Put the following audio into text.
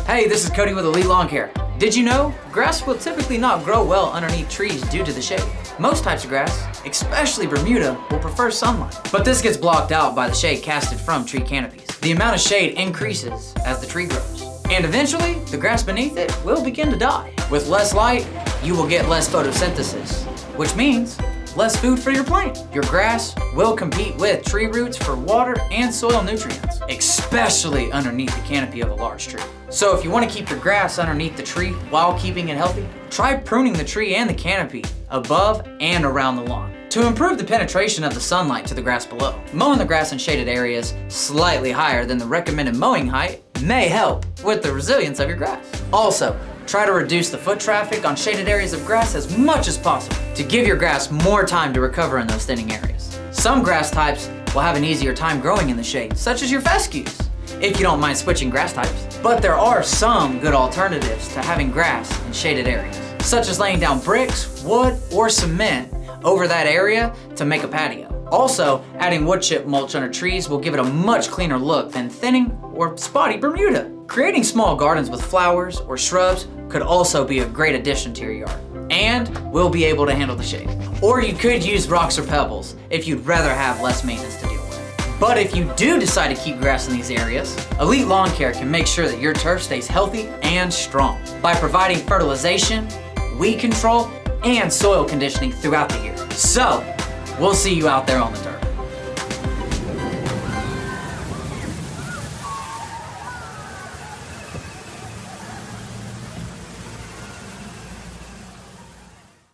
Hey, this is Cody with Elite Lawn Care. Did you know grass will typically not grow well underneath trees due to the shade? Most types of grass, especially Bermuda, will prefer sunlight. But this gets blocked out by the shade casted from tree canopies. The amount of shade increases as the tree grows. And eventually, the grass beneath it will begin to die. With less light, you will get less photosynthesis, which means less food for your plant. Your grass will compete with tree roots for water and soil nutrients, especially underneath the canopy of a large tree. So if you want to keep your grass underneath the tree while keeping it healthy, try pruning the tree and the canopy above and around the lawn to improve the penetration of the sunlight to the grass below. Mowing the grass in shaded areas slightly higher than the recommended mowing height may help with the resilience of your grass. Also, try to reduce the foot traffic on shaded areas of grass as much as possible to give your grass more time to recover in those thinning areas. Some grass types will have an easier time growing in the shade, such as your fescues, if you don't mind switching grass types. But there are some good alternatives to having grass in shaded areas, such as laying down bricks, wood, or cement over that area to make a patio. Also, adding wood chip mulch under trees will give it a much cleaner look than thinning or spotty Bermuda. Creating small gardens with flowers or shrubs could also be a great addition to your yard and will be able to handle the shade. Or you could use rocks or pebbles if you'd rather have less maintenance to deal with. But if you do decide to keep grass in these areas, Elite Lawn Care can make sure that your turf stays healthy and strong by providing fertilization, weed control, and soil conditioning throughout the year. So, we'll see you out there on the turf.